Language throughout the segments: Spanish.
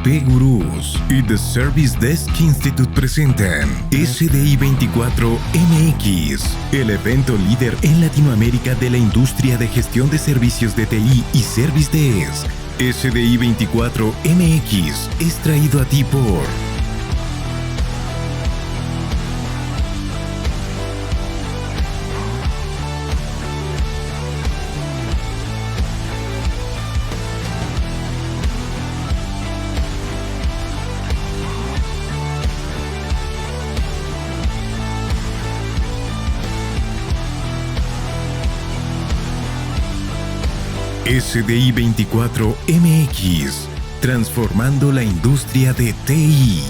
IT Gurús y The Service Desk Institute presentan SDI 24 MX, el evento líder en Latinoamérica de la industria de gestión de servicios de TI y Service Desk. SDI 24 MX es traído a ti por SDI 24 MX, transformando la industria de TI.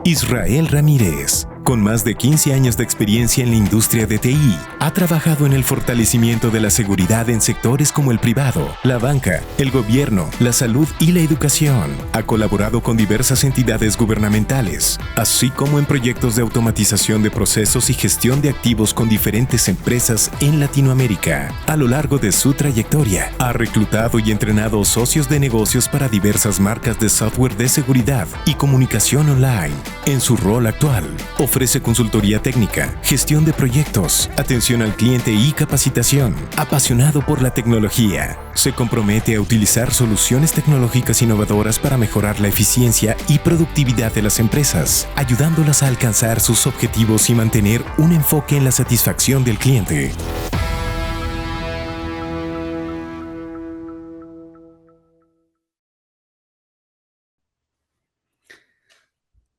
Israel Ramírez, con más de 15 años de experiencia en la industria de TI, ha trabajado en el fortalecimiento de la seguridad en sectores como el privado, la banca, el gobierno, la salud y la educación. Ha colaborado con diversas entidades gubernamentales, así como en proyectos de automatización de procesos y gestión de activos con diferentes empresas en Latinoamérica. A lo largo de su trayectoria, ha reclutado y entrenado socios de negocios para diversas marcas de software de seguridad y comunicación online. En su rol actual, ofrece consultoría técnica, gestión de proyectos, atención al cliente y capacitación. Apasionado por la tecnología, se compromete a utilizar soluciones tecnológicas innovadoras para mejorar la eficiencia y productividad de las empresas, ayudándolas a alcanzar sus objetivos y mantener un enfoque en la satisfacción del cliente.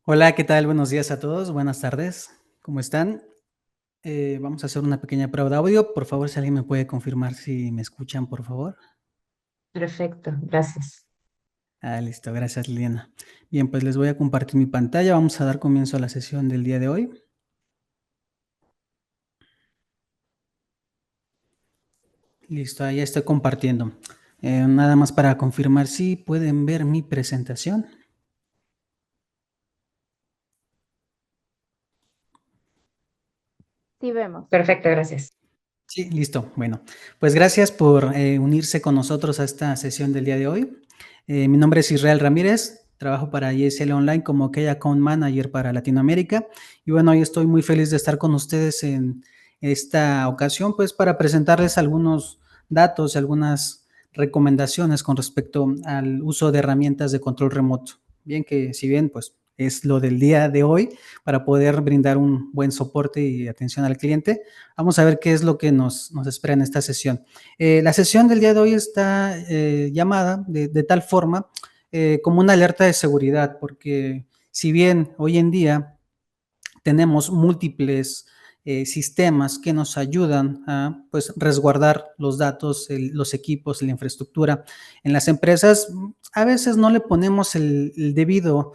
Hola, ¿qué tal? Buenos días a todos, buenas tardes, ¿cómo están? Vamos a hacer una pequeña prueba de audio. Por favor, si alguien me puede confirmar si me escuchan, por favor. Perfecto, gracias. Listo, gracias, Liliana. Bien, pues les voy a compartir mi pantalla. Vamos a dar comienzo a la sesión del día de hoy. Listo, ahí estoy compartiendo. Nada más para confirmar si pueden ver mi presentación. Sí, vemos. Perfecto, gracias. Sí, listo. Bueno, pues gracias por unirse con nosotros a esta sesión del día de hoy. Mi nombre es Israel Ramírez, trabajo para ISL Online como Key Account Manager para Latinoamérica. Y bueno, hoy estoy muy feliz de estar con ustedes en esta ocasión, pues para presentarles algunos datos y algunas recomendaciones con respecto al uso de herramientas de control remoto. Bien que si bien pues es lo del día de hoy para poder brindar un buen soporte y atención al cliente, vamos a ver qué es lo que nos espera en esta sesión. La sesión del día de hoy está llamada de tal forma como una alerta de seguridad, porque si bien hoy en día tenemos múltiples sistemas que nos ayudan a pues, resguardar los datos, los equipos, la infraestructura en las empresas, a veces no le ponemos el debido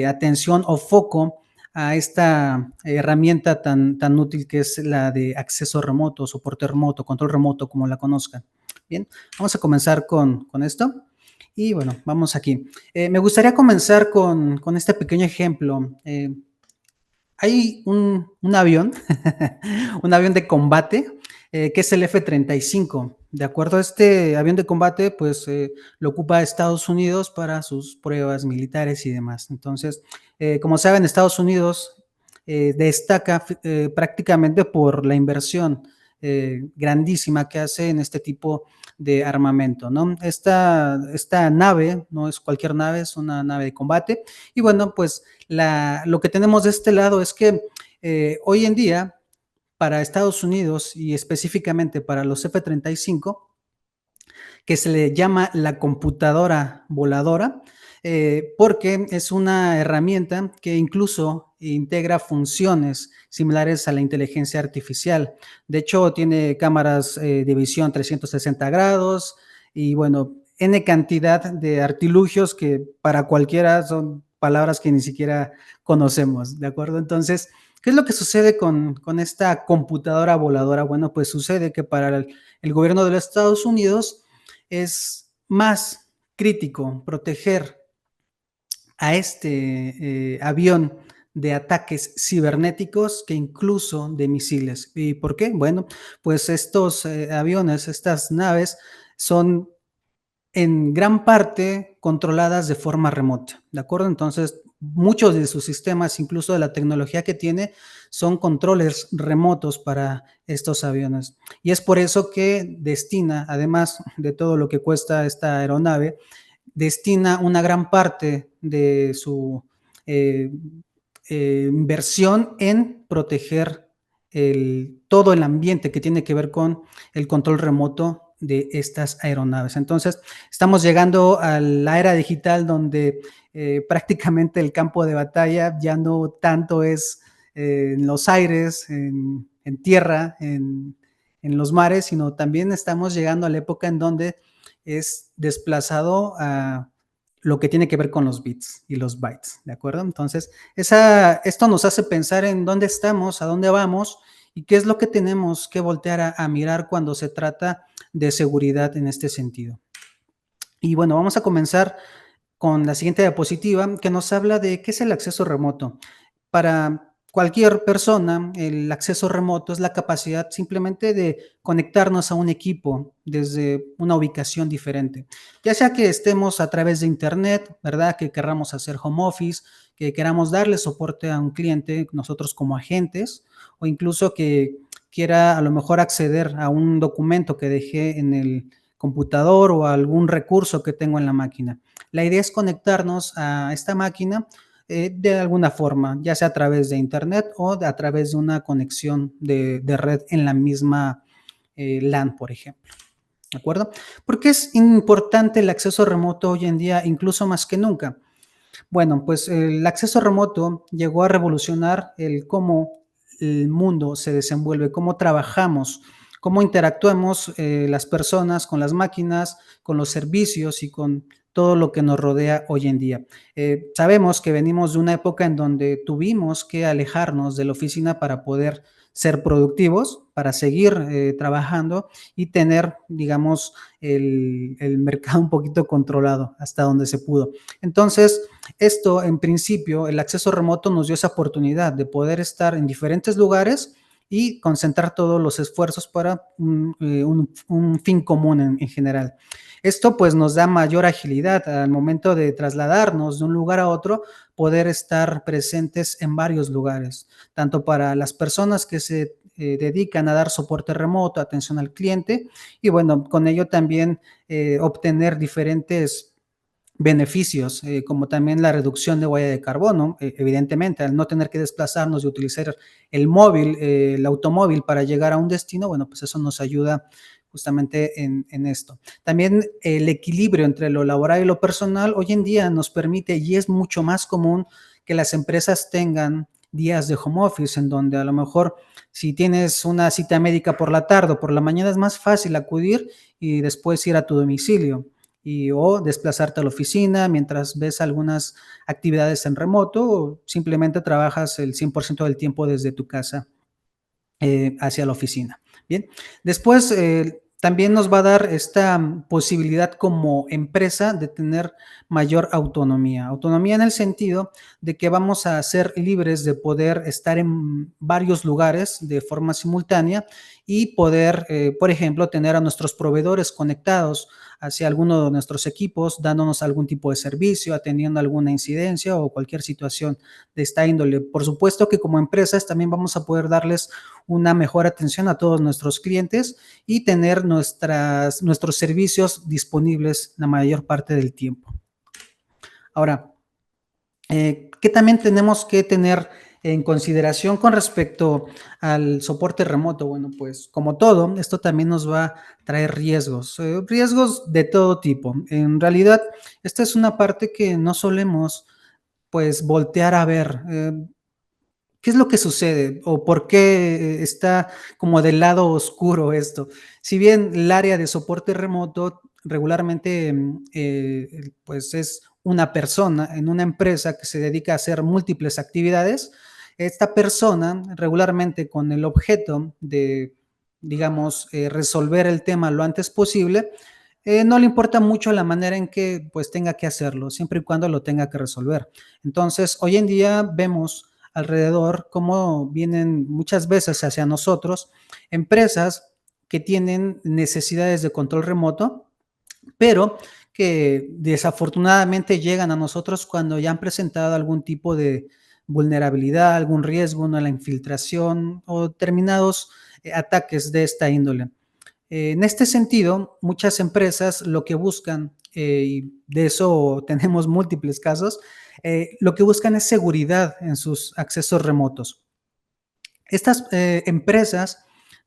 atención o foco a esta herramienta tan útil que es la de acceso remoto, soporte remoto, control remoto, como la conozcan. Bien, vamos a comenzar con esto. Y bueno, vamos aquí. Me gustaría comenzar con este pequeño ejemplo. Hay un avión, un avión de combate, que es el F-35. De acuerdo a este avión de combate, pues lo ocupa Estados Unidos para sus pruebas militares y demás. Entonces, como saben, Estados Unidos destaca prácticamente por la inversión grandísima que hace en este tipo de armamento, ¿no? Esta nave no es cualquier nave, es una nave de combate. Y bueno, pues lo que tenemos de este lado es que hoy en día, para Estados Unidos y específicamente para los F-35, que se le llama la computadora voladora, porque es una herramienta que incluso integra funciones similares a la inteligencia artificial. De hecho, tiene cámaras de visión 360 grados y bueno, N cantidad de artilugios que para cualquiera son palabras que ni siquiera conocemos, ¿de acuerdo? Entonces, ¿qué es lo que sucede con esta computadora voladora? Bueno, pues sucede que para el gobierno de los Estados Unidos es más crítico proteger a este avión de ataques cibernéticos que incluso de misiles. ¿Y por qué? Bueno, pues estos aviones, estas naves son en gran parte controladas de forma remota, ¿de acuerdo? Entonces, muchos de sus sistemas, incluso de la tecnología que tiene, son controles remotos para estos aviones. Y es por eso que destina, además de todo lo que cuesta esta aeronave, destina una gran parte de su eh, inversión en proteger todo el ambiente que tiene que ver con el control remoto de estas aeronaves. Entonces, estamos llegando a la era digital donde prácticamente el campo de batalla ya no tanto es en los aires, en tierra, en los mares, sino también estamos llegando a la época en donde es desplazado a lo que tiene que ver con los bits y los bytes, ¿de acuerdo? Entonces, esto nos hace pensar en dónde estamos, a dónde vamos y qué es lo que tenemos que voltear a mirar cuando se trata de seguridad en este sentido. Y bueno, vamos a comenzar con la siguiente diapositiva que nos habla de qué es el acceso remoto. Para cualquier persona, el acceso remoto es la capacidad simplemente de conectarnos a un equipo desde una ubicación diferente. Ya sea que estemos a través de internet, ¿verdad? Que queramos hacer home office, que queramos darle soporte a un cliente, nosotros como agentes, o incluso que quiera a lo mejor acceder a un documento que dejé en el computador o a algún recurso que tengo en la máquina. La idea es conectarnos a esta máquina de alguna forma, ya sea a través de internet o a través de una conexión de red en la misma LAN, por ejemplo. ¿De acuerdo? ¿Por qué es importante el acceso remoto hoy en día, incluso más que nunca? Bueno, pues el acceso remoto llegó a revolucionar el cómo el mundo se desenvuelve, cómo trabajamos, cómo interactuamos las personas con las máquinas, con los servicios y con todo lo que nos rodea hoy en día. Sabemos que venimos de una época en donde tuvimos que alejarnos de la oficina para poder ser productivos, para seguir trabajando y tener, digamos, el mercado un poquito controlado hasta donde se pudo. Entonces, esto, en principio, el acceso remoto nos dio esa oportunidad de poder estar en diferentes lugares y concentrar todos los esfuerzos para un fin común en general. Esto pues nos da mayor agilidad al momento de trasladarnos de un lugar a otro, poder estar presentes en varios lugares, tanto para las personas que se dedican a dar soporte remoto, atención al cliente, y bueno, con ello también obtener diferentes beneficios, como también la reducción de huella de carbono, evidentemente, al no tener que desplazarnos y utilizar el móvil, el automóvil para llegar a un destino, bueno, pues eso nos ayuda justamente en esto. También el equilibrio entre lo laboral y lo personal hoy en día nos permite, y es mucho más común, que las empresas tengan días de home office, en donde a lo mejor si tienes una cita médica por la tarde o por la mañana es más fácil acudir y después ir a tu domicilio o desplazarte a la oficina mientras ves algunas actividades en remoto o simplemente trabajas el 100% del tiempo desde tu casa hacia la oficina. Bien, después también nos va a dar esta posibilidad como empresa de tener mayor autonomía. Autonomía en el sentido de que vamos a ser libres de poder estar en varios lugares de forma simultánea y poder, por ejemplo, tener a nuestros proveedores conectados hacia alguno de nuestros equipos, dándonos algún tipo de servicio, atendiendo alguna incidencia o cualquier situación de esta índole. Por supuesto que como empresas también vamos a poder darles una mejor atención a todos nuestros clientes y tener nuestros servicios disponibles la mayor parte del tiempo. Ahora, ¿qué también tenemos que tener en consideración con respecto al soporte remoto? Bueno, pues como todo, esto también nos va a traer riesgos, riesgos de todo tipo. En realidad, esta es una parte que no solemos pues voltear a ver. ¿Qué es lo que sucede o por qué está como del lado oscuro esto? Si bien el área de soporte remoto regularmente pues es una persona en una empresa que se dedica a hacer múltiples actividades, esta persona regularmente con el objeto de, digamos, resolver el tema lo antes posible, no le importa mucho la manera en que pues tenga que hacerlo, siempre y cuando lo tenga que resolver. Entonces, hoy en día vemos alrededor cómo vienen muchas veces hacia nosotros empresas que tienen necesidades de control remoto, pero que desafortunadamente llegan a nosotros cuando ya han presentado algún tipo de vulnerabilidad, algún riesgo, una la infiltración o determinados ataques de esta índole. En este sentido, muchas empresas lo que buscan, y de eso tenemos múltiples casos, lo que buscan es seguridad en sus accesos remotos. Estas empresas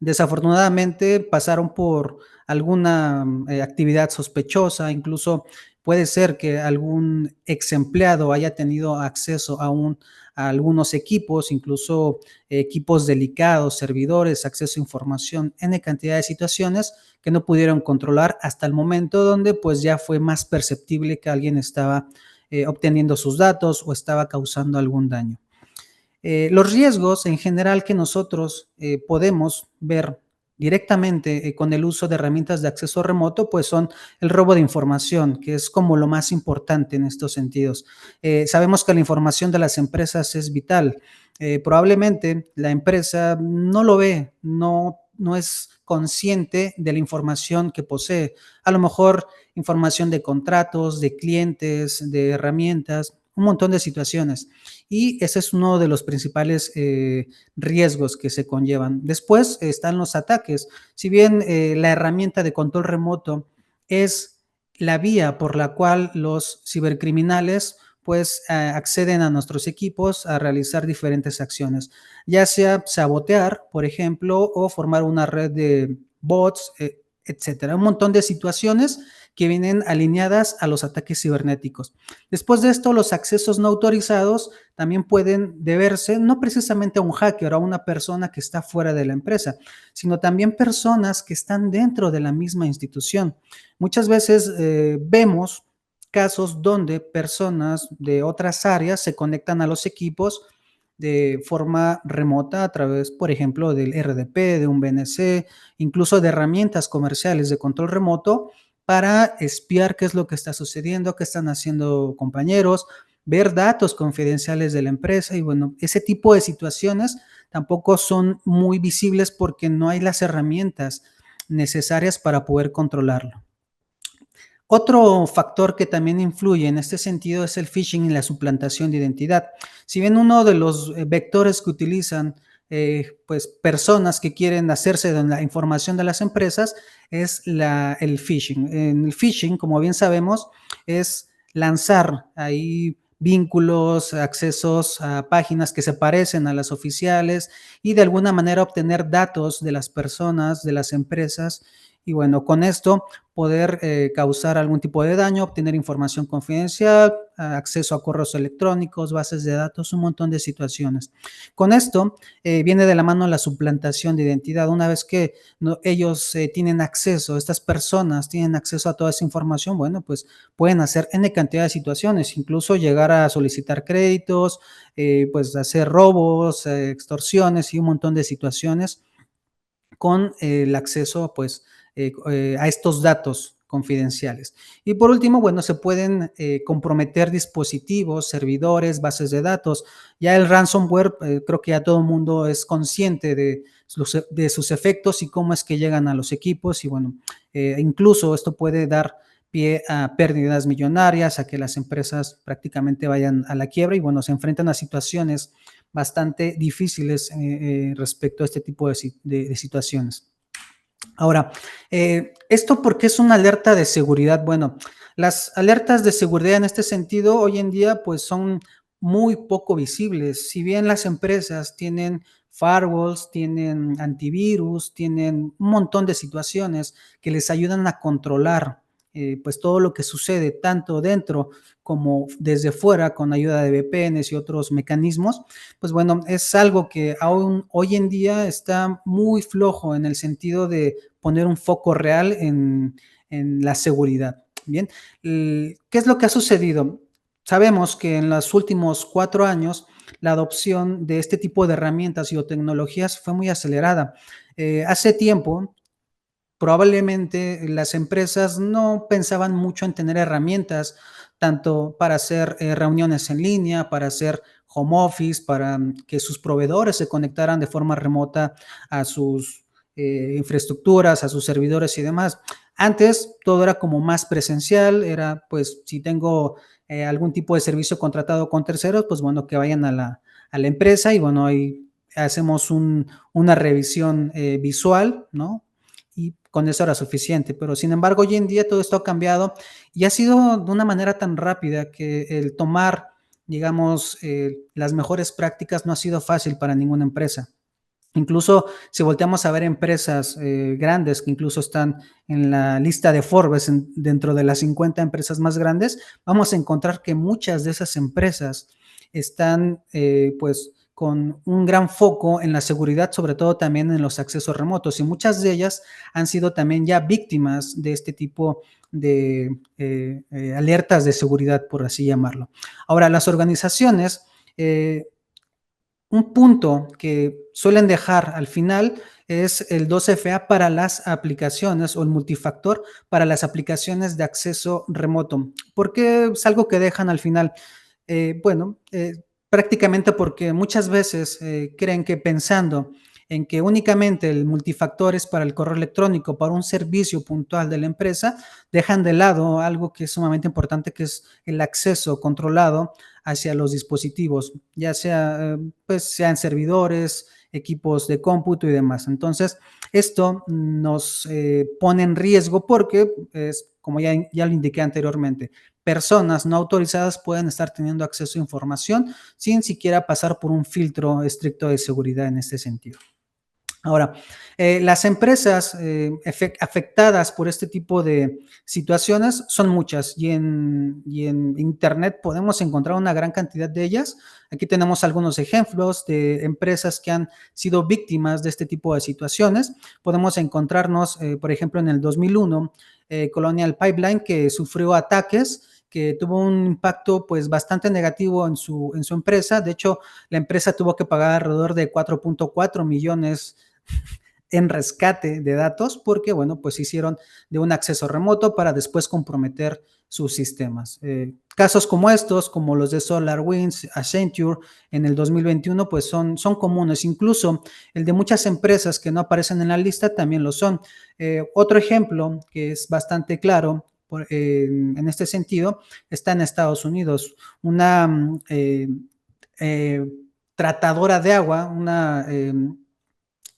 desafortunadamente pasaron por alguna actividad sospechosa, incluso puede ser que algún ex empleado haya tenido acceso a algunos equipos, incluso equipos delicados, servidores, acceso a información, N cantidad de situaciones que no pudieron controlar hasta el momento donde pues ya fue más perceptible que alguien estaba obteniendo sus datos o estaba causando algún daño. Los riesgos en general que nosotros podemos ver directamente con el uso de herramientas de acceso remoto, pues son el robo de información, que es como lo más importante en estos sentidos. Sabemos que la información de las empresas es vital. Probablemente la empresa no lo ve, no es consciente de la información que posee. A lo mejor información de contratos, de clientes, de herramientas, un montón de situaciones. Y ese es uno de los principales riesgos que se conllevan. Después están los ataques. Si bien la herramienta de control remoto es la vía por la cual los cibercriminales pues acceden a nuestros equipos a realizar diferentes acciones, ya sea sabotear, por ejemplo, o formar una red de bots, etcétera. Un montón de situaciones que vienen alineadas a los ataques cibernéticos. Después de esto, los accesos no autorizados también pueden deberse no precisamente a un hacker o a una persona que está fuera de la empresa, sino también personas que están dentro de la misma institución. Muchas veces vemos casos donde personas de otras áreas se conectan a los equipos de forma remota a través, por ejemplo, del RDP, de un VNC, incluso de herramientas comerciales de control remoto para espiar qué es lo que está sucediendo, qué están haciendo compañeros, ver datos confidenciales de la empresa y bueno, ese tipo de situaciones tampoco son muy visibles porque no hay las herramientas necesarias para poder controlarlo. Otro factor que también influye en este sentido es el phishing y la suplantación de identidad. Si bien uno de los vectores que utilizan pues personas que quieren hacerse de la información de las empresas es el phishing. En el phishing, como bien sabemos, es lanzar ahí vínculos, accesos a páginas que se parecen a las oficiales y de alguna manera obtener datos de las personas, de las empresas y bueno, con esto poder causar algún tipo de daño, obtener información confidencial, acceso a correos electrónicos, bases de datos, un montón de situaciones. Con esto viene de la mano la suplantación de identidad. Una vez que ellos tienen acceso, estas personas tienen acceso a toda esa información, bueno, pues pueden hacer N cantidad de situaciones, incluso llegar a solicitar créditos, pues hacer robos, extorsiones y un montón de situaciones con el acceso, pues, a estos datos confidenciales. Y por último, bueno, se pueden comprometer dispositivos, servidores, bases de datos. Ya el ransomware, creo que ya todo el mundo es consciente de sus efectos y cómo es que llegan a los equipos y bueno, incluso esto puede dar pie a pérdidas millonarias, a que las empresas prácticamente vayan a la quiebra y bueno, se enfrentan a situaciones bastante difíciles respecto a este tipo de situaciones. Ahora, ¿esto por qué es una alerta de seguridad? Bueno, las alertas de seguridad en este sentido hoy en día pues son muy poco visibles. Si bien las empresas tienen firewalls, tienen antivirus, tienen un montón de situaciones que les ayudan a controlar pues todo lo que sucede tanto dentro como desde fuera con ayuda de VPNs y otros mecanismos, pues bueno, es algo que aún hoy en día está muy flojo en el sentido de poner un foco real en la seguridad. Bien, ¿qué es lo que ha sucedido? Sabemos que en los últimos 4 años la adopción de este tipo de herramientas y o tecnologías fue muy acelerada. Hace tiempo, probablemente las empresas no pensaban mucho en tener herramientas, tanto para hacer reuniones en línea, para hacer home office, para que sus proveedores se conectaran de forma remota a sus infraestructuras, a sus servidores y demás. Antes todo era como más presencial, era pues si tengo algún tipo de servicio contratado con terceros, pues bueno, que vayan a la empresa y bueno, ahí hacemos una revisión visual, ¿no? Y con eso era suficiente. Pero sin embargo, hoy en día todo esto ha cambiado y ha sido de una manera tan rápida que el tomar, digamos, las mejores prácticas no ha sido fácil para ninguna empresa. Incluso si volteamos a ver empresas grandes que incluso están en la lista de Forbes dentro de las 50 empresas más grandes, vamos a encontrar que muchas de esas empresas están pues con un gran foco en la seguridad, sobre todo también en los accesos remotos, y muchas de ellas han sido también ya víctimas de este tipo de alertas de seguridad, por así llamarlo. Ahora, las organizaciones un punto que suelen dejar al final es el 2FA para las aplicaciones o el multifactor para las aplicaciones de acceso remoto. ¿Por qué es algo que dejan al final? Bueno, prácticamente porque muchas veces creen que pensando en que únicamente el multifactor es para el correo electrónico, para un servicio puntual de la empresa, dejan de lado algo que es sumamente importante, que es el acceso controlado hacia los dispositivos, ya sea, pues, sean servidores, equipos de cómputo y demás. Entonces, esto nos pone en riesgo porque, es, como ya lo indiqué anteriormente, personas no autorizadas pueden estar teniendo acceso a información sin siquiera pasar por un filtro estricto de seguridad en este sentido. Ahora, las empresas afectadas por este tipo de situaciones son muchas y en Internet podemos encontrar una gran cantidad de ellas. Aquí tenemos algunos ejemplos de empresas que han sido víctimas de este tipo de situaciones. Podemos encontrarnos, por ejemplo, en el 2001, Colonial Pipeline, que sufrió ataques que tuvo un impacto pues bastante negativo en su empresa. De hecho, la empresa tuvo que pagar alrededor de 4.4 millones en rescate de datos porque, bueno, pues hicieron de un acceso remoto para después comprometer sus sistemas. Casos como estos, como los de SolarWinds, Accenture en el 2021, pues son comunes. Incluso el de muchas empresas que no aparecen en la lista también lo son. Otro ejemplo que es bastante claro en este sentido está en Estados Unidos. Una tratadora de agua, una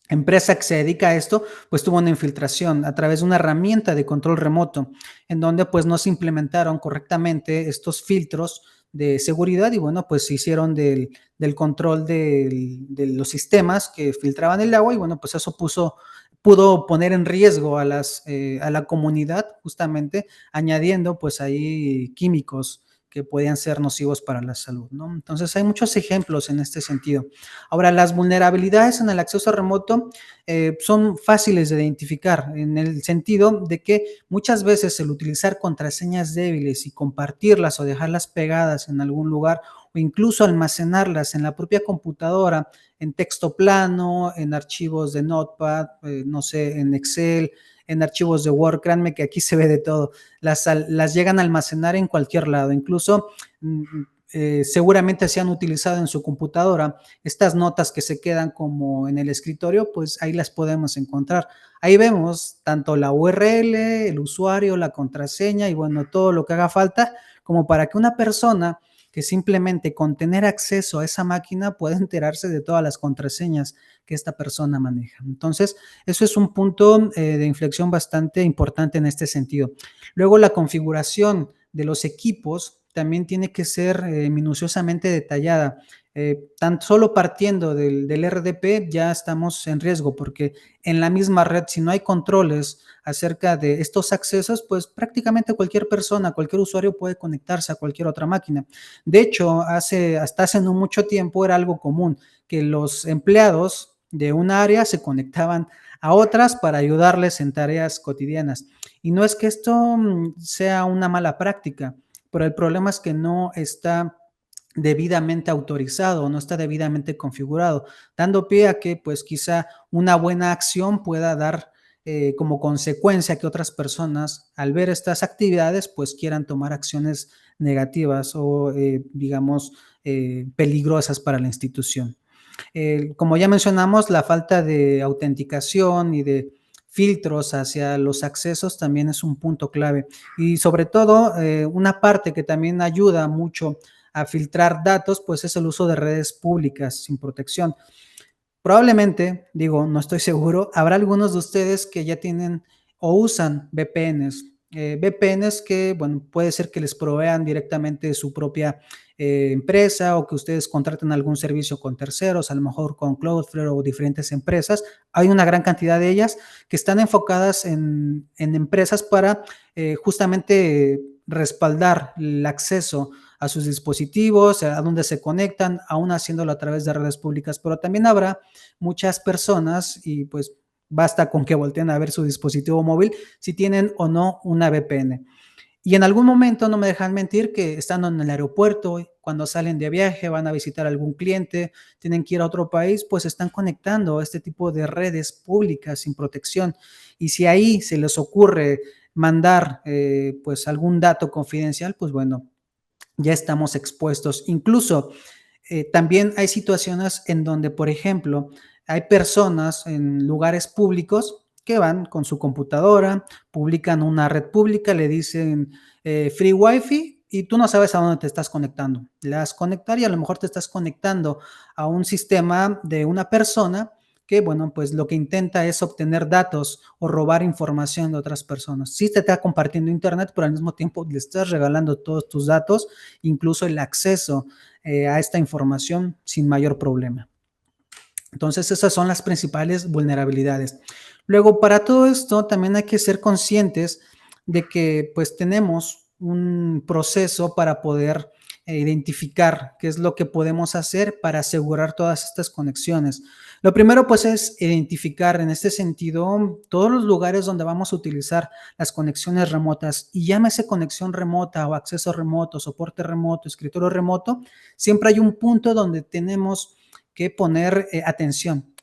empresa que se dedica a esto, pues tuvo una infiltración a través de una herramienta de control remoto, en donde pues no se implementaron correctamente estos filtros de seguridad y bueno, pues se hicieron del control de los sistemas que filtraban el agua y bueno, pues eso pudo poner en riesgo a la comunidad justamente añadiendo pues ahí químicos que podían ser nocivos para la salud, ¿no? Entonces hay muchos ejemplos en este sentido. Ahora, las vulnerabilidades en el acceso remoto son fáciles de identificar en el sentido de que muchas veces el utilizar contraseñas débiles y compartirlas o dejarlas pegadas en algún lugar o incluso almacenarlas en la propia computadora, en texto plano, en archivos de Notepad, no sé, en Excel, en archivos de Word, créanme que aquí se ve de todo, las llegan a almacenar en cualquier lado, incluso seguramente se han utilizado en su computadora, estas notas que se quedan como en el escritorio, pues ahí las podemos encontrar. Ahí vemos tanto la URL, el usuario, la contraseña y bueno, todo lo que haga falta como para que una persona que simplemente con tener acceso a esa máquina pueda enterarse de todas las contraseñas que esta persona maneja. Entonces, eso es un punto de inflexión bastante importante en este sentido. Luego, la configuración de los equipos también tiene que ser minuciosamente detallada. Tan solo partiendo del RDP ya estamos en riesgo porque en la misma red, si no hay controles acerca de estos accesos, pues prácticamente cualquier persona, cualquier usuario puede conectarse a cualquier otra máquina. De hecho, hasta hace no mucho tiempo era algo común que los empleados de un área se conectaban a otras para ayudarles en tareas cotidianas. Y no es que esto sea una mala práctica, pero el problema es que no está debidamente autorizado, no está debidamente configurado, dando pie a que pues quizá una buena acción pueda dar como consecuencia que otras personas al ver estas actividades pues quieran tomar acciones negativas o digamos peligrosas para la institución. Como ya mencionamos, la falta de autenticación y de filtros hacia los accesos también es un punto clave. Y sobre todo, una parte que también ayuda mucho a filtrar datos, pues es el uso de redes públicas sin protección. Probablemente, digo, no estoy seguro, habrá algunos de ustedes que ya tienen o usan VPNs. VPNs que, bueno, puede ser que les provean directamente su propia empresa o que ustedes contraten algún servicio con terceros, a lo mejor con Cloudflare o diferentes empresas. Hay una gran cantidad de ellas que están enfocadas en empresas para justamente respaldar el acceso a sus dispositivos, a donde se conectan, aún haciéndolo a través de redes públicas, pero también habrá muchas personas y pues basta con que volteen a ver su dispositivo móvil si tienen o no una VPN. Y en algún momento, no me dejan mentir, que estando en el aeropuerto, cuando salen de viaje, van a visitar a algún cliente, tienen que ir a otro país, pues están conectando a este tipo de redes públicas sin protección. Y si ahí se les ocurre mandar pues algún dato confidencial, pues bueno, ya estamos expuestos. Incluso también hay situaciones en donde, por ejemplo, hay personas en lugares públicos que van con su computadora, publican una red pública, le dicen free wifi y tú no sabes a dónde te estás conectando. Le das conectar y a lo mejor te estás conectando a un sistema de una persona que, bueno, pues lo que intenta es obtener datos o robar información de otras personas. Sí te está compartiendo internet, pero al mismo tiempo le estás regalando todos tus datos, incluso el acceso a esta información sin mayor problema. Entonces, esas son las principales vulnerabilidades. Luego, para todo esto, también hay que ser conscientes de que pues tenemos un proceso para poder identificar qué es lo que podemos hacer para asegurar todas estas conexiones. Lo primero pues es identificar en este sentido todos los lugares donde vamos a utilizar las conexiones remotas y llámese conexión remota o acceso remoto, soporte remoto, escritorio remoto, siempre hay un punto donde tenemos que poner atención.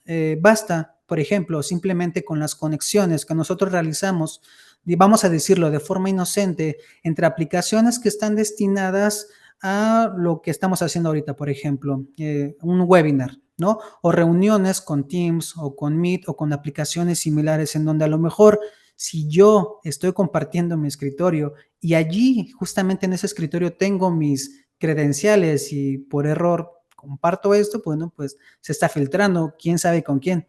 Basta, por ejemplo, simplemente con las conexiones que nosotros realizamos, vamos a decirlo de forma inocente, entre aplicaciones que están destinadas a lo que estamos haciendo ahorita, por ejemplo, un webinar, ¿no? O reuniones con Teams o con Meet o con aplicaciones similares en donde a lo mejor si yo estoy compartiendo mi escritorio y allí, justamente en ese escritorio, tengo mis credenciales y por error comparto esto, bueno, pues se está filtrando, quién sabe con quién.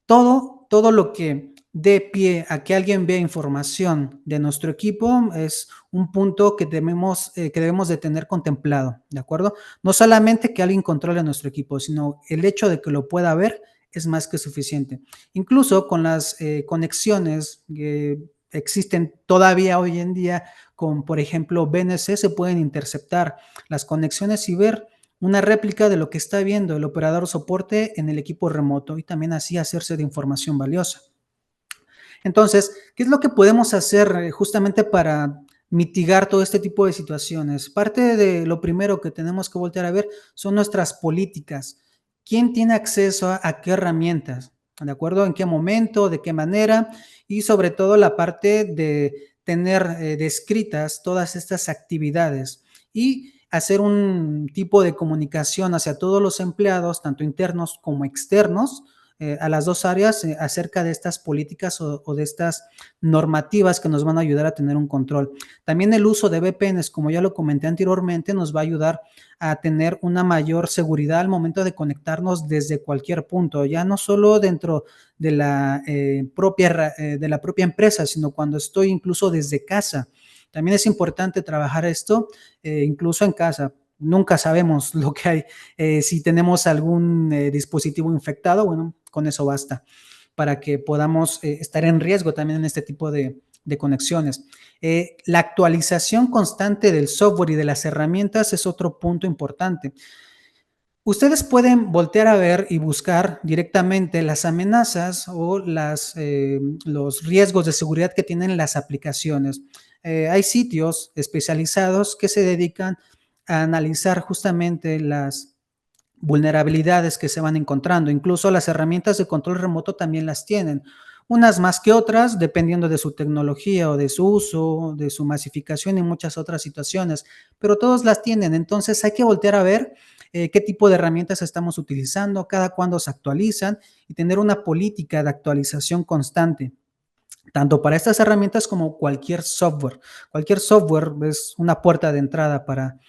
Todo lo que dé pie a que alguien vea información de nuestro equipo es un punto que debemos de tener contemplado, ¿de acuerdo? No solamente que alguien controle nuestro equipo, sino el hecho de que lo pueda ver es más que suficiente. Incluso con las conexiones que existen todavía hoy en día con, por ejemplo, BNC, se pueden interceptar las conexiones y ver una réplica de lo que está viendo el operador soporte en el equipo remoto y también así hacerse de información valiosa. Entonces, ¿qué es lo que podemos hacer justamente para mitigar todo este tipo de situaciones? Parte de lo primero que tenemos que voltear a ver son nuestras políticas. ¿Quién tiene acceso a qué herramientas? ¿De acuerdo? ¿En qué momento? ¿De qué manera? Y sobre todo la parte de tener descritas todas estas actividades y hacer un tipo de comunicación hacia todos los empleados, tanto internos como externos, a las dos áreas acerca de estas políticas o de estas normativas que nos van a ayudar a tener un control. También el uso de VPNs, como ya lo comenté anteriormente, nos va a ayudar a tener una mayor seguridad al momento de conectarnos desde cualquier punto, ya no solo dentro de la propia empresa, sino cuando estoy incluso desde casa. También es importante trabajar esto incluso en casa. Nunca sabemos lo que hay. Si tenemos algún dispositivo infectado, bueno, con eso basta para que podamos estar en riesgo también en este tipo de conexiones. La actualización constante del software y de las herramientas es otro punto importante. Ustedes pueden voltear a ver y buscar directamente las amenazas o los riesgos de seguridad que tienen las aplicaciones. Hay sitios especializados que se dedican a analizar justamente las vulnerabilidades que se van encontrando. Incluso las herramientas de control remoto también las tienen. Unas más que otras, dependiendo de su tecnología o de su uso, de su masificación y muchas otras situaciones, pero todos las tienen. Entonces hay que voltear a ver qué tipo de herramientas estamos utilizando, cada cuándo se actualizan y tener una política de actualización constante, tanto para estas herramientas como cualquier software. Cualquier software es una puerta de entrada para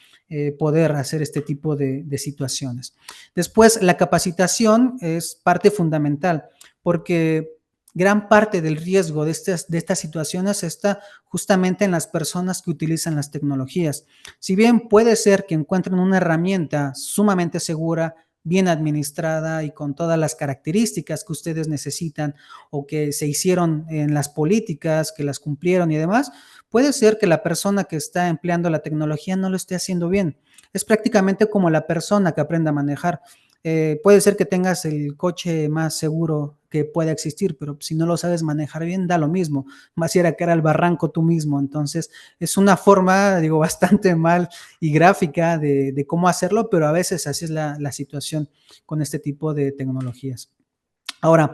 poder hacer este tipo de situaciones. Después, la capacitación es parte fundamental porque gran parte del riesgo de estas situaciones está justamente en las personas que utilizan las tecnologías. Si bien puede ser que encuentren una herramienta sumamente segura, bien administrada y con todas las características que ustedes necesitan o que se hicieron en las políticas, que las cumplieron y demás, puede ser que la persona que está empleando la tecnología no lo esté haciendo bien. Es prácticamente como la persona que aprende a manejar. Puede ser que tengas el coche más seguro que pueda existir, pero si no lo sabes manejar bien, da lo mismo. Más si era que era el barranco tú mismo. Entonces, es una forma, digo, bastante mal y gráfica de cómo hacerlo, pero a veces así es la situación con este tipo de tecnologías. Ahora,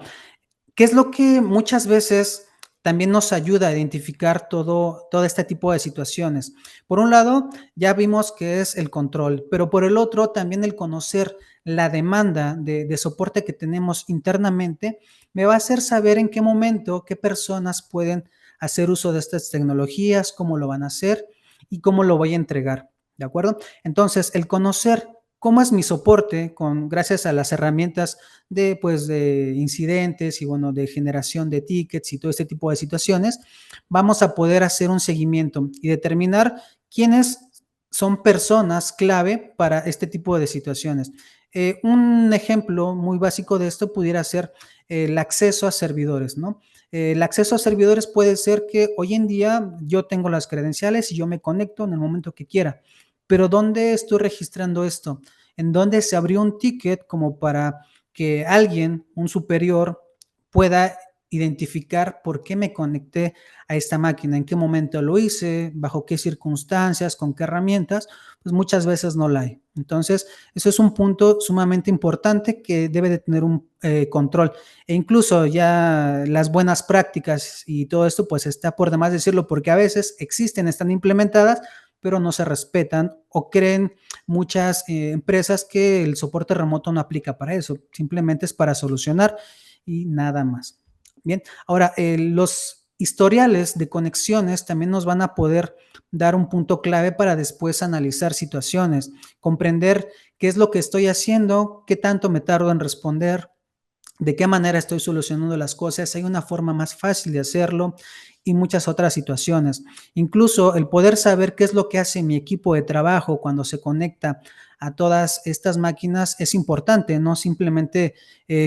¿qué es lo que muchas veces también nos ayuda a identificar todo este tipo de situaciones? Por un lado, ya vimos que es el control, pero por el otro, también el conocer la demanda de soporte que tenemos internamente me va a hacer saber en qué momento, qué personas pueden hacer uso de estas tecnologías, cómo lo van a hacer y cómo lo voy a entregar, ¿de acuerdo? Entonces, el conocer cómo es mi soporte gracias a las herramientas de incidentes y bueno, de generación de tickets y todo este tipo de situaciones, vamos a poder hacer un seguimiento y determinar quiénes son personas clave para este tipo de situaciones. Un ejemplo muy básico de esto pudiera ser el acceso a servidores, ¿no? El acceso a servidores puede ser que hoy en día yo tengo las credenciales y yo me conecto en el momento que quiera, pero ¿dónde estoy registrando esto? ¿En dónde se abrió un ticket como para que alguien, un superior, pueda identificar por qué me conecté a esta máquina, en qué momento lo hice, bajo qué circunstancias, con qué herramientas? Pues muchas veces no la hay. Entonces, eso es un punto sumamente importante que debe de tener un control. E incluso ya las buenas prácticas y todo esto, pues está por demás decirlo, porque a veces existen, están implementadas, pero no se respetan o creen muchas empresas que el soporte remoto no aplica para eso, simplemente es para solucionar y nada más. Bien, ahora los historiales de conexiones también nos van a poder dar un punto clave para después analizar situaciones, comprender qué es lo que estoy haciendo, qué tanto me tardo en responder, de qué manera estoy solucionando las cosas, hay una forma más fácil de hacerlo y muchas otras situaciones. Incluso el poder saber qué es lo que hace mi equipo de trabajo cuando se conecta a todas estas máquinas es importante, no simplemente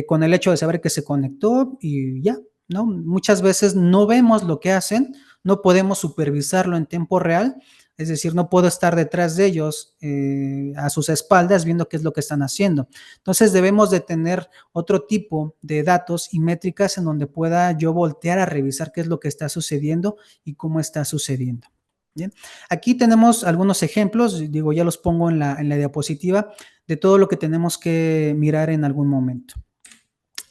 con el hecho de saber que se conectó y ya, ¿no? Muchas veces no vemos lo que hacen, no podemos supervisarlo en tiempo real, es decir, no puedo estar detrás de ellos a sus espaldas viendo qué es lo que están haciendo. Entonces debemos de tener otro tipo de datos y métricas en donde pueda yo voltear a revisar qué es lo que está sucediendo y cómo está sucediendo. Bien, aquí tenemos algunos ejemplos, digo, ya los pongo en la diapositiva, de todo lo que tenemos que mirar en algún momento.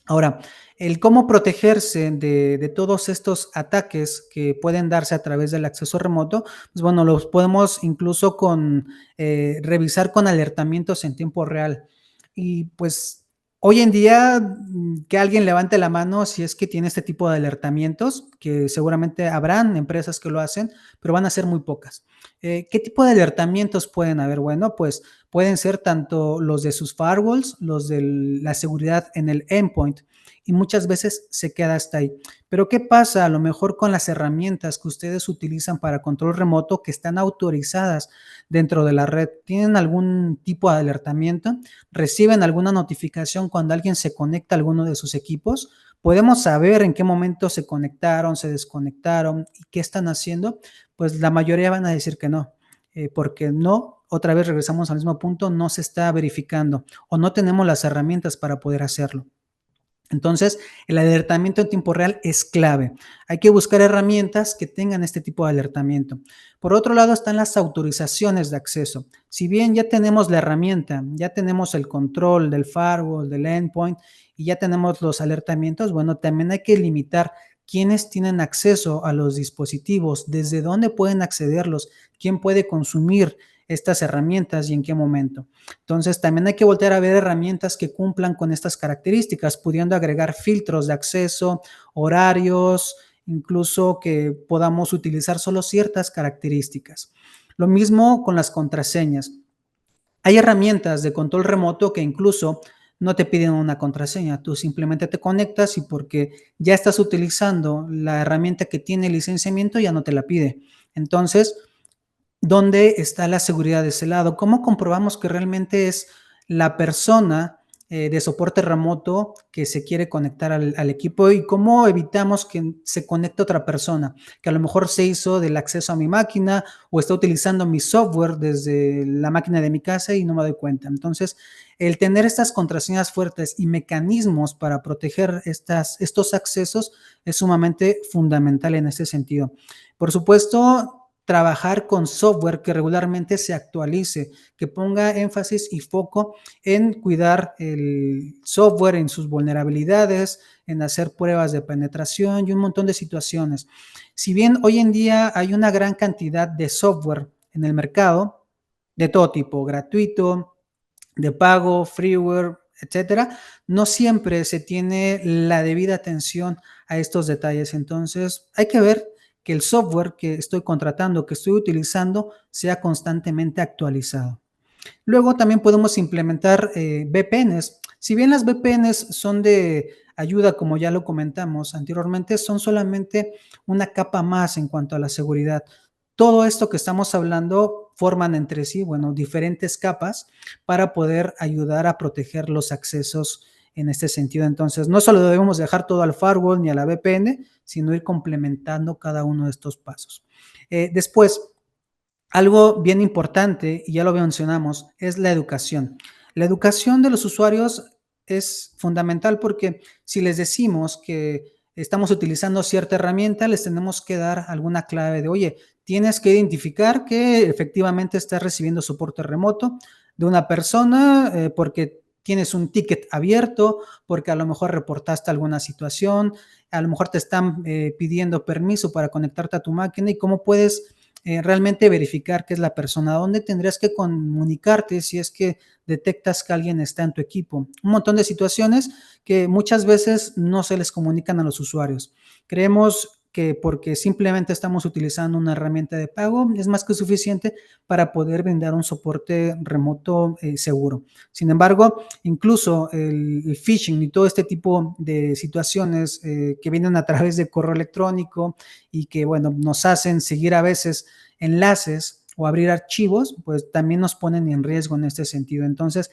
Ahora, el cómo protegerse de todos estos ataques que pueden darse a través del acceso remoto, pues bueno, los podemos incluso revisar con alertamientos en tiempo real. Y pues hoy en día, que alguien levante la mano si es que tiene este tipo de alertamientos, que seguramente habrán empresas que lo hacen, pero van a ser muy pocas. ¿Qué tipo de alertamientos pueden haber? Bueno, pues pueden ser tanto los de sus firewalls, los de la seguridad en el endpoint, y muchas veces se queda hasta ahí. Pero ¿qué pasa a lo mejor con las herramientas que ustedes utilizan para control remoto que están autorizadas dentro de la red? ¿Tienen algún tipo de alertamiento? ¿Reciben alguna notificación cuando alguien se conecta a alguno de sus equipos? ¿Podemos saber en qué momento se conectaron, se desconectaron y qué están haciendo? Pues la mayoría van a decir que no, porque no, otra vez regresamos al mismo punto, no se está verificando o no tenemos las herramientas para poder hacerlo. Entonces, el alertamiento en tiempo real es clave. Hay que buscar herramientas que tengan este tipo de alertamiento. Por otro lado, están las autorizaciones de acceso. Si bien ya tenemos la herramienta, ya tenemos el control del firewall, del endpoint y ya tenemos los alertamientos, bueno, también hay que limitar quiénes tienen acceso a los dispositivos, desde dónde pueden accederlos, quién puede consumir estas herramientas y en qué momento. Entonces, también hay que voltear a ver herramientas que cumplan con estas características, pudiendo agregar filtros de acceso, horarios, incluso que podamos utilizar solo ciertas características. Lo mismo con las contraseñas. Hay herramientas de control remoto que incluso no te piden una contraseña, tú simplemente te conectas y porque ya estás utilizando la herramienta que tiene licenciamiento ya no te la pide. Entonces, ¿dónde está la seguridad de ese lado? ¿Cómo comprobamos que realmente es la persona de soporte remoto que se quiere conectar al equipo y cómo evitamos que se conecte otra persona que a lo mejor se hizo del acceso a mi máquina o está utilizando mi software desde la máquina de mi casa y no me doy cuenta? Entonces, el tener estas contraseñas fuertes y mecanismos para proteger estos accesos es sumamente fundamental en este sentido. Por supuesto, trabajar con software que regularmente se actualice, que ponga énfasis y foco en cuidar el software en sus vulnerabilidades, en hacer pruebas de penetración y un montón de situaciones. Si bien hoy en día hay una gran cantidad de software en el mercado, de todo tipo, gratuito, de pago, freeware, etcétera, no siempre se tiene la debida atención a estos detalles. Entonces, hay que ver que el software que estoy contratando, que estoy utilizando, sea constantemente actualizado. Luego también podemos implementar VPNs. Si bien las VPNs son de ayuda, como ya lo comentamos anteriormente, son solamente una capa más en cuanto a la seguridad. Todo esto que estamos hablando forman entre sí, bueno, diferentes capas para poder ayudar a proteger los accesos en este sentido. Entonces, no solo debemos dejar todo al firewall ni a la VPN, sino ir complementando cada uno de estos pasos. Después, algo bien importante, y ya lo mencionamos, es la educación. La educación de los usuarios es fundamental porque si les decimos que estamos utilizando cierta herramienta, les tenemos que dar alguna clave de, oye, tienes que identificar que efectivamente estás recibiendo soporte remoto de una persona porque tienes un ticket abierto, porque a lo mejor reportaste alguna situación, a lo mejor te están pidiendo permiso para conectarte a tu máquina y cómo puedes realmente verificar qué es la persona, dónde tendrías que comunicarte si es que detectas que alguien está en tu equipo. Un montón de situaciones que muchas veces no se les comunican a los usuarios. Creemos que porque simplemente estamos utilizando una herramienta de pago es más que suficiente para poder brindar un soporte remoto seguro. Sin embargo, incluso el phishing y todo este tipo de situaciones que vienen a través de correo electrónico y que, bueno, nos hacen seguir a veces enlaces o abrir archivos, pues también nos ponen en riesgo en este sentido. Entonces,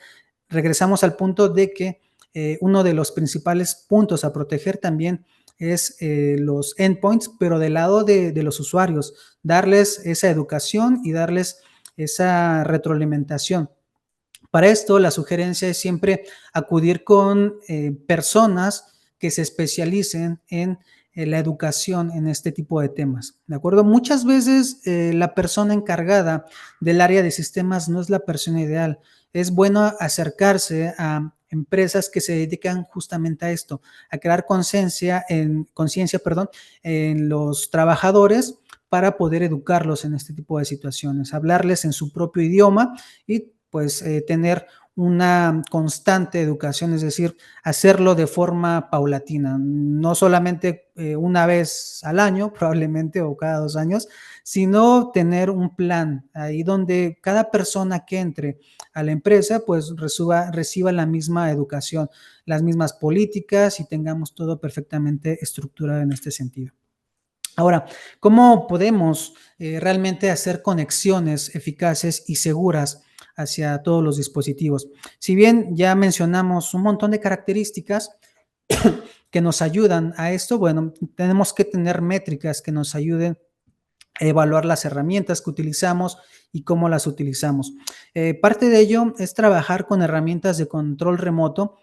regresamos al punto de que uno de los principales puntos a proteger también es los endpoints, pero del lado de los usuarios, darles esa educación y darles esa retroalimentación. Para esto, la sugerencia es siempre acudir con personas que se especialicen en la educación en este tipo de temas, ¿de acuerdo? Muchas veces la persona encargada del área de sistemas no es la persona ideal. Es bueno acercarse a empresas que se dedican justamente a esto, a crear conciencia, perdón, en los trabajadores para poder educarlos en este tipo de situaciones, hablarles en su propio idioma y pues tener una constante educación, es decir, hacerlo de forma paulatina, no solamente una vez al año, probablemente, o cada 2 años, sino tener un plan ahí donde cada persona que entre a la empresa, pues reciba la misma educación, las mismas políticas y tengamos todo perfectamente estructurado en este sentido. Ahora, ¿cómo podemos realmente hacer conexiones eficaces y seguras hacia todos los dispositivos? Si bien ya mencionamos un montón de características que nos ayudan a esto, bueno, tenemos que tener métricas que nos ayuden a evaluar las herramientas que utilizamos y cómo las utilizamos. Parte de ello es trabajar con herramientas de control remoto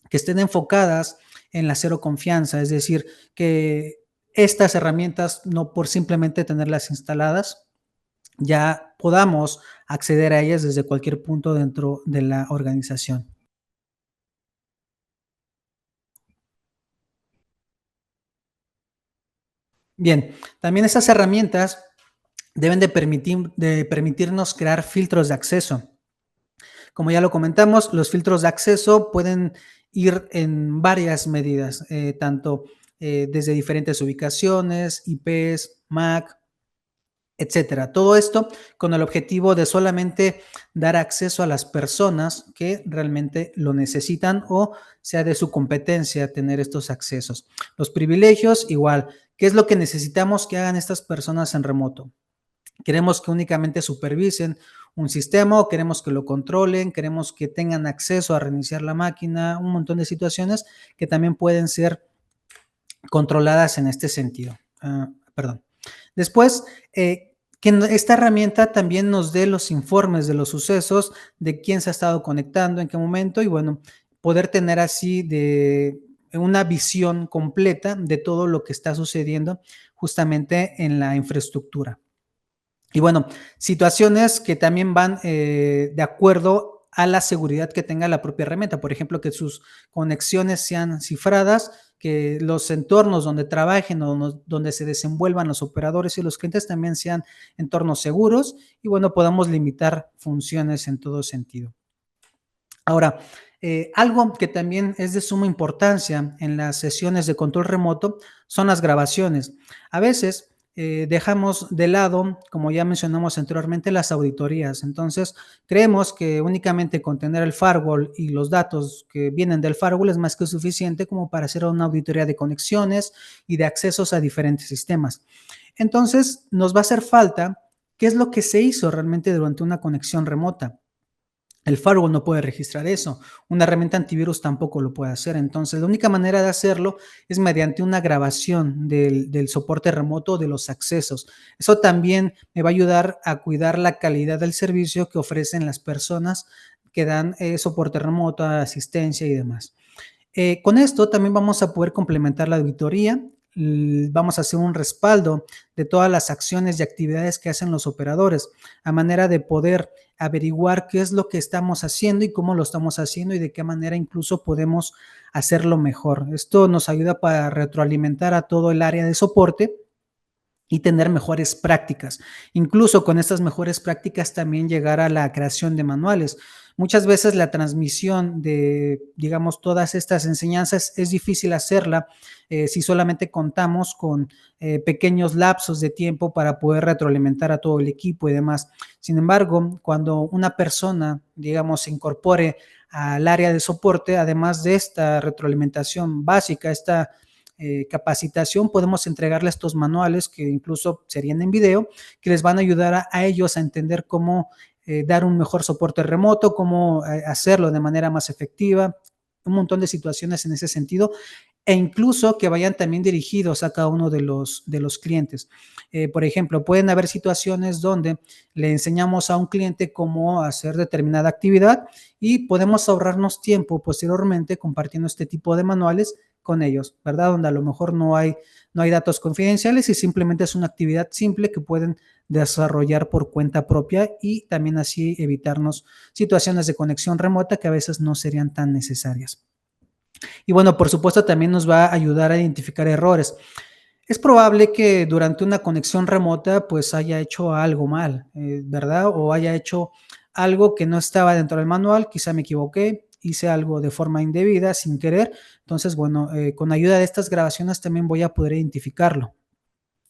que estén enfocadas en la cero confianza, es decir, que estas herramientas, no por simplemente tenerlas instaladas, ya podamos acceder a ellas desde cualquier punto dentro de la organización. Bien, también esas herramientas deben de permitirnos crear filtros de acceso. Como ya lo comentamos, los filtros de acceso pueden ir en varias medidas, tanto desde diferentes ubicaciones, IPs, MAC, etcétera. Todo esto con el objetivo de solamente dar acceso a las personas que realmente lo necesitan o sea de su competencia tener estos accesos. Los privilegios, igual, ¿qué es lo que necesitamos que hagan estas personas en remoto? Queremos que únicamente supervisen un sistema o queremos que lo controlen, queremos que tengan acceso a reiniciar la máquina, un montón de situaciones que también pueden ser controladas en este sentido. Perdón. Después, que esta herramienta también nos dé los informes de los sucesos, de quién se ha estado conectando, en qué momento, y bueno, poder tener así de una visión completa de todo lo que está sucediendo justamente en la infraestructura. Y bueno, situaciones que también van de acuerdo a la seguridad que tenga la propia herramienta. Por ejemplo, que sus conexiones sean cifradas, que los entornos donde trabajen o donde se desenvuelvan los operadores y los clientes también sean entornos seguros y bueno, podamos limitar funciones en todo sentido. Ahora, algo que también es de suma importancia en las sesiones de control remoto son las grabaciones. A veces dejamos de lado, como ya mencionamos anteriormente, las auditorías. Entonces, creemos que únicamente con tener el firewall y los datos que vienen del firewall es más que suficiente como para hacer una auditoría de conexiones y de accesos a diferentes sistemas. Entonces, nos va a hacer falta qué es lo que se hizo realmente durante una conexión remota. El firewall no puede registrar eso. Una herramienta antivirus tampoco lo puede hacer. Entonces, la única manera de hacerlo es mediante una grabación del soporte remoto de los accesos. Eso también me va a ayudar a cuidar la calidad del servicio que ofrecen las personas que dan soporte remoto, asistencia y demás. Con esto también vamos a poder complementar la auditoría, vamos a hacer un respaldo de todas las acciones y actividades que hacen los operadores, a manera de poder averiguar qué es lo que estamos haciendo y cómo lo estamos haciendo y de qué manera incluso podemos hacerlo mejor. Esto nos ayuda para retroalimentar a todo el área de soporte y tener mejores prácticas. Incluso con estas mejores prácticas también llegar a la creación de manuales. Muchas veces la transmisión de, digamos, todas estas enseñanzas es difícil hacerla si solamente contamos con pequeños lapsos de tiempo para poder retroalimentar a todo el equipo y demás. Sin embargo, cuando una persona, digamos, se incorpore al área de soporte, además de esta retroalimentación básica, esta capacitación, podemos entregarle estos manuales que incluso serían en video, que les van a ayudar a ellos a entender cómo dar un mejor soporte remoto, cómo hacerlo de manera más efectiva, un montón de situaciones en ese sentido, e incluso que vayan también dirigidos a cada uno de los clientes. Por ejemplo, pueden haber situaciones donde le enseñamos a un cliente cómo hacer determinada actividad y podemos ahorrarnos tiempo posteriormente compartiendo este tipo de manuales con ellos, ¿verdad? Donde a lo mejor no hay datos confidenciales y simplemente es una actividad simple que pueden desarrollar por cuenta propia y también así evitarnos situaciones de conexión remota que a veces no serían tan necesarias. Y bueno, por supuesto también nos va a ayudar a identificar errores. Es probable que durante una conexión remota pues haya hecho algo mal, ¿verdad? O haya hecho algo que no estaba dentro del manual, quizá me equivoqué, hice algo de forma indebida, sin querer. Entonces, bueno, con ayuda de estas grabaciones también voy a poder identificarlo.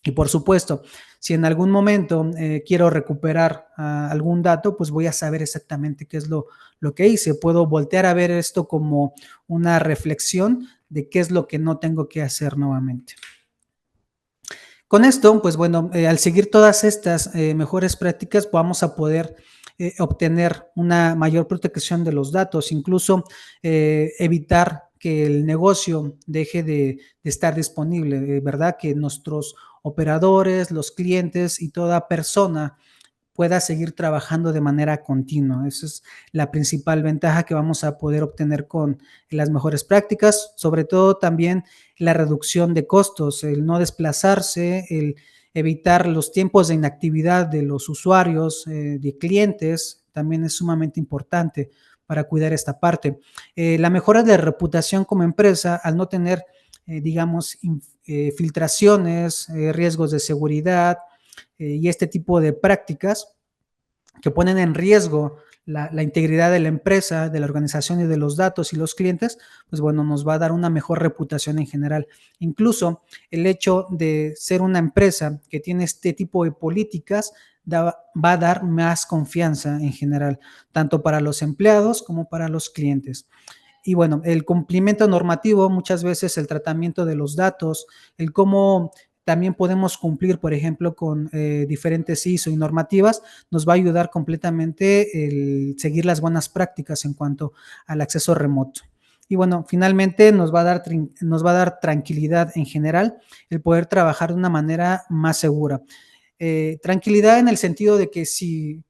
Y por supuesto, si en algún momento quiero recuperar algún dato, pues voy a saber exactamente qué es lo que hice. Puedo voltear a ver esto como una reflexión de qué es lo que no tengo que hacer nuevamente. Con esto, pues bueno, al seguir todas estas mejores prácticas, vamos a poder obtener una mayor protección de los datos, incluso evitar que el negocio deje de estar disponible, ¿verdad? Que nuestros operadores, los clientes y toda persona pueda seguir trabajando de manera continua. Esa es la principal ventaja que vamos a poder obtener con las mejores prácticas, sobre todo también la reducción de costos, el no desplazarse, el evitar los tiempos de inactividad de los usuarios, de clientes, también es sumamente importante para cuidar esta parte. La mejora de reputación como empresa, al no tener, digamos, filtraciones, riesgos de seguridad, y este tipo de prácticas que ponen en riesgo la integridad de la empresa, de la organización y de los datos y los clientes, pues bueno, nos va a dar una mejor reputación en general. Incluso el hecho de ser una empresa que tiene este tipo de políticas va a dar más confianza en general, tanto para los empleados como para los clientes. Y bueno, el cumplimiento normativo, muchas veces el tratamiento de los datos, el cómo también podemos cumplir, por ejemplo, con diferentes ISO y normativas, nos va a ayudar completamente el seguir las buenas prácticas en cuanto al acceso remoto. Y bueno, finalmente nos va a dar tranquilidad en general el poder trabajar de una manera más segura. Tranquilidad en el sentido de que si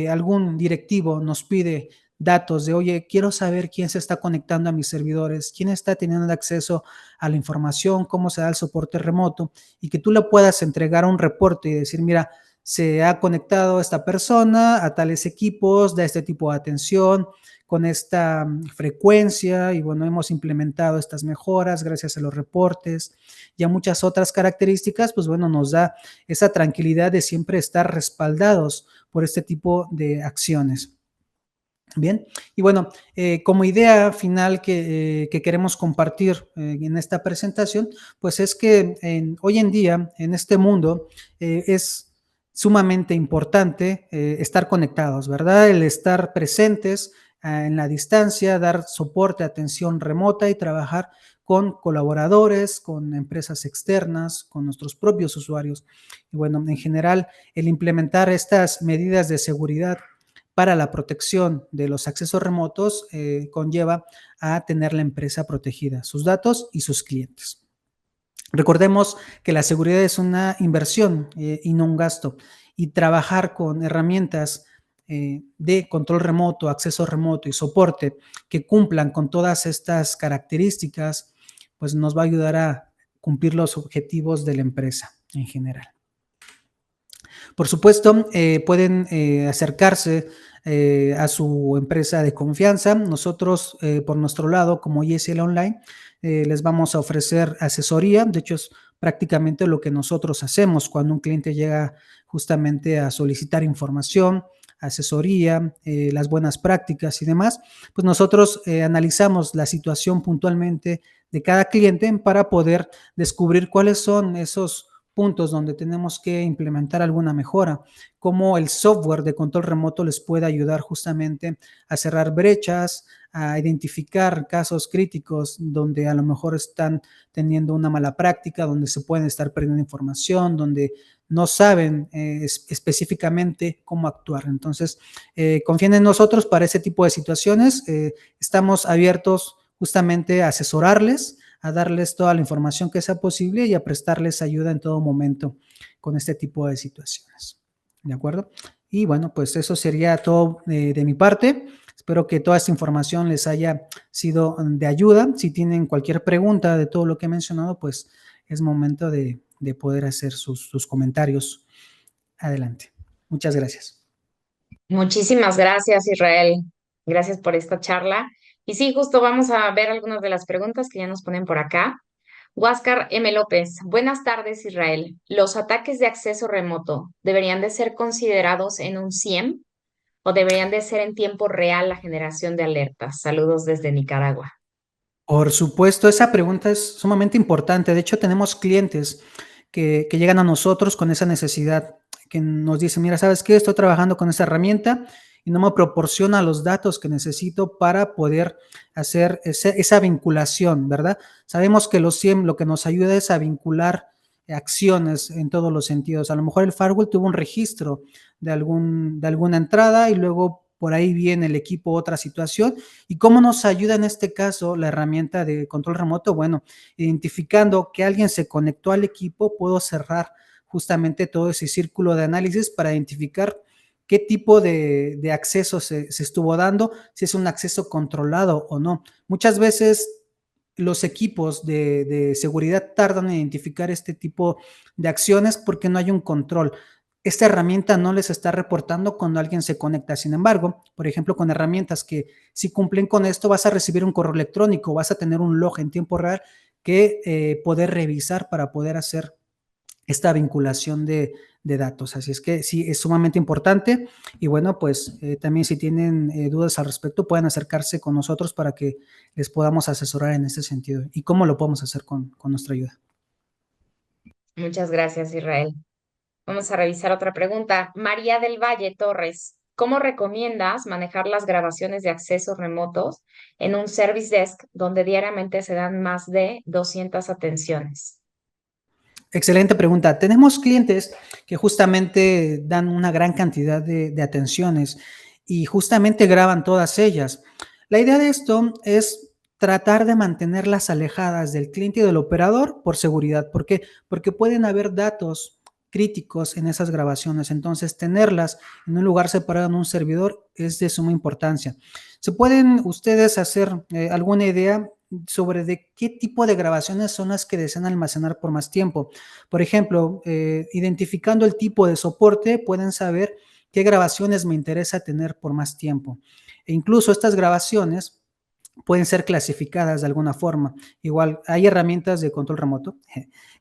algún directivo nos pide datos de, oye, quiero saber quién se está conectando a mis servidores, quién está teniendo acceso a la información, cómo se da el soporte remoto, y que tú le puedas entregar un reporte y decir, mira, se ha conectado esta persona a tales equipos, de este tipo de atención, con esta frecuencia, y bueno, hemos implementado estas mejoras gracias a los reportes y a muchas otras características, pues bueno, nos da esa tranquilidad de siempre estar respaldados por este tipo de acciones. Bien, y bueno, como idea final que queremos compartir en esta presentación, pues es que hoy en día, en este mundo, es sumamente importante estar conectados, ¿verdad? El estar presentes en la distancia, dar soporte, atención remota y trabajar con colaboradores, con empresas externas, con nuestros propios usuarios. Y bueno, en general, el implementar estas medidas de seguridad para la protección de los accesos remotos conlleva a tener la empresa protegida, sus datos y sus clientes. Recordemos que la seguridad es una inversión y no un gasto, y trabajar con herramientas de control remoto, acceso remoto y soporte que cumplan con todas estas características, pues nos va a ayudar a cumplir los objetivos de la empresa en general. Por supuesto, pueden acercarse a su empresa de confianza. Nosotros, por nuestro lado, como ISL Online, les vamos a ofrecer asesoría. De hecho, es prácticamente lo que nosotros hacemos cuando un cliente llega justamente a solicitar información, asesoría, las buenas prácticas y demás. Pues nosotros analizamos la situación puntualmente de cada cliente para poder descubrir cuáles son esos puntos donde tenemos que implementar alguna mejora, cómo el software de control remoto les puede ayudar justamente a cerrar brechas, a identificar casos críticos donde a lo mejor están teniendo una mala práctica, donde se pueden estar perdiendo información, donde no saben específicamente cómo actuar. Entonces, confíen en nosotros para ese tipo de situaciones. Estamos abiertos justamente a asesorarles, a darles toda la información que sea posible y a prestarles ayuda en todo momento con este tipo de situaciones. ¿De acuerdo? Y bueno, pues eso sería todo de mi parte. Espero que toda esta información les haya sido de ayuda. Si tienen cualquier pregunta de todo lo que he mencionado, pues es momento de poder hacer sus comentarios. Adelante. Muchas gracias. Muchísimas gracias, Israel. Gracias por esta charla. Y sí, justo vamos a ver algunas de las preguntas que ya nos ponen por acá. Huáscar M. López, buenas tardes, Israel. ¿Los ataques de acceso remoto deberían de ser considerados en un SIEM o deberían de ser en tiempo real la generación de alertas? Saludos desde Nicaragua. Por supuesto, esa pregunta es sumamente importante. De hecho, tenemos clientes que llegan a nosotros con esa necesidad, que nos dicen, mira, ¿sabes qué? Estoy trabajando con esta herramienta y no me proporciona los datos que necesito para poder hacer esa vinculación, ¿verdad? Sabemos que los SIEM lo que nos ayuda es a vincular acciones en todos los sentidos. A lo mejor el firewall tuvo un registro de alguna entrada y luego por ahí viene el equipo otra situación. ¿Y cómo nos ayuda en este caso la herramienta de control remoto? Bueno, identificando que alguien se conectó al equipo, puedo cerrar justamente todo ese círculo de análisis para identificar qué tipo de acceso se estuvo dando, si es un acceso controlado o no. Muchas veces los equipos de seguridad tardan en identificar este tipo de acciones porque no hay un control. Esta herramienta no les está reportando cuando alguien se conecta. Sin embargo, por ejemplo, con herramientas que si cumplen con esto, vas a recibir un correo electrónico, vas a tener un log en tiempo real que poder revisar para poder hacer esta vinculación de de datos. Así es que sí, es sumamente importante y bueno, pues también si tienen dudas al respecto, pueden acercarse con nosotros para que les podamos asesorar en este sentido y cómo lo podemos hacer con nuestra ayuda. Muchas gracias, Israel. Vamos a revisar otra pregunta. María del Valle Torres, ¿cómo recomiendas manejar las grabaciones de accesos remotos en un service desk donde diariamente se dan más de 200 atenciones? Excelente pregunta. Tenemos clientes que justamente dan una gran cantidad de atenciones y justamente graban todas ellas. La idea de esto es tratar de mantenerlas alejadas del cliente y del operador por seguridad. ¿Por qué? Porque pueden haber datos críticos en esas grabaciones. Entonces, tenerlas en un lugar separado en un servidor es de suma importancia. ¿Se pueden ustedes hacer alguna idea sobre de qué tipo de grabaciones son las que desean almacenar por más tiempo? Por ejemplo, identificando el tipo de soporte, pueden saber qué grabaciones me interesa tener por más tiempo. E incluso estas grabaciones pueden ser clasificadas de alguna forma. Igual, hay herramientas de control remoto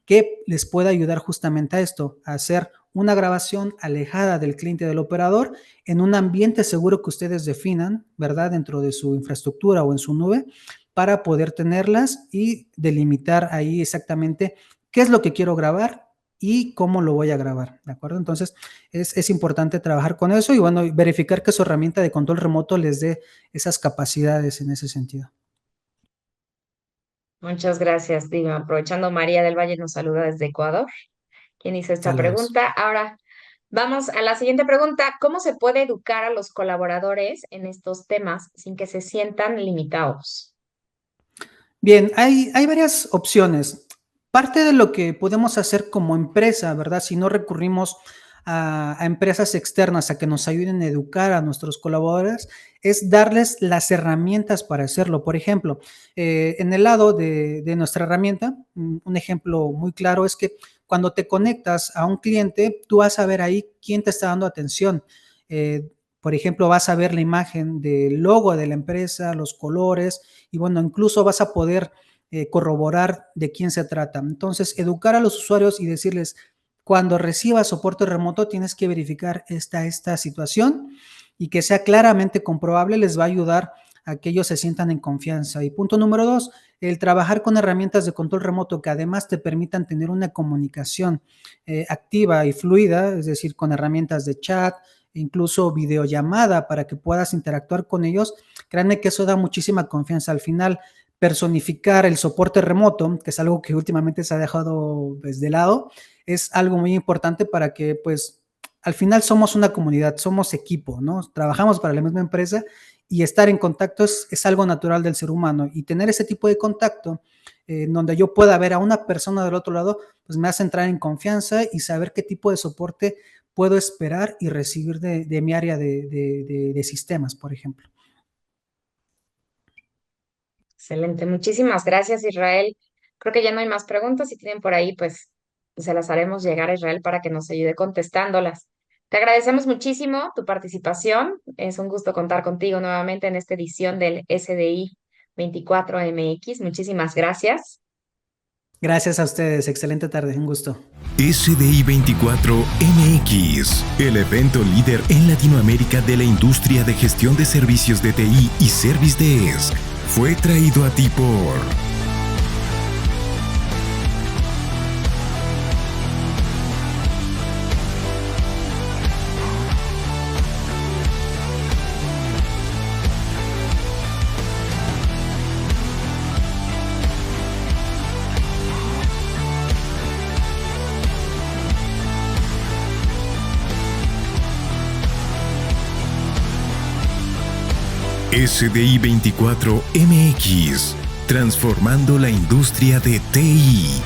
que les puede ayudar justamente a esto, a hacer una grabación alejada del cliente del operador en un ambiente seguro que ustedes definan, ¿verdad? Dentro de su infraestructura o en su nube, para poder tenerlas y delimitar ahí exactamente qué es lo que quiero grabar y cómo lo voy a grabar, ¿de acuerdo? Entonces, es importante trabajar con eso y, bueno, verificar que su herramienta de control remoto les dé esas capacidades en ese sentido. Muchas gracias. Digo, aprovechando, María del Valle nos saluda desde Ecuador, quien hizo esta Saludos. pregunta. Ahora, vamos a la siguiente pregunta. ¿Cómo se puede educar a los colaboradores en estos temas sin que se sientan limitados? Bien, hay varias opciones. Parte de lo que podemos hacer como empresa, ¿verdad? Si no recurrimos a empresas externas a que nos ayuden a educar a nuestros colaboradores, es darles las herramientas para hacerlo. Por ejemplo, en el lado de nuestra herramienta, un ejemplo muy claro es que cuando te conectas a un cliente, tú vas a ver ahí quién te está dando atención. Por ejemplo, vas a ver la imagen del logo de la empresa, los colores, y bueno, incluso vas a poder corroborar de quién se trata. Entonces, educar a los usuarios y decirles, cuando recibas soporte remoto tienes que verificar esta situación y que sea claramente comprobable, les va a ayudar a que ellos se sientan en confianza. Y punto número 2, el trabajar con herramientas de control remoto que además te permitan tener una comunicación activa y fluida, es decir, con herramientas de chat, incluso videollamada para que puedas interactuar con ellos. Créanme que eso da muchísima confianza. Al final, personificar el soporte remoto, que es algo que últimamente se ha dejado pues, de lado, es algo muy importante para que pues al final somos una comunidad, somos equipo, ¿no? Trabajamos para la misma empresa y estar en contacto es algo natural del ser humano, y tener ese tipo de contacto donde yo pueda ver a una persona del otro lado, pues me hace entrar en confianza y saber qué tipo de soporte puedo esperar y recibir de mi área de sistemas, por ejemplo. Excelente. Muchísimas gracias, Israel. Creo que ya no hay más preguntas. Si tienen por ahí, pues se las haremos llegar a Israel para que nos ayude contestándolas. Te agradecemos muchísimo tu participación. Es un gusto contar contigo nuevamente en esta edición del SDI 24 MX. Muchísimas gracias. Gracias a ustedes. Excelente tarde. Un gusto. SDI 24 MX, el evento líder en Latinoamérica de la industria de gestión de servicios de TI y Service Desk, fue traído a ti por SDI 24 MX, transformando la industria de TI.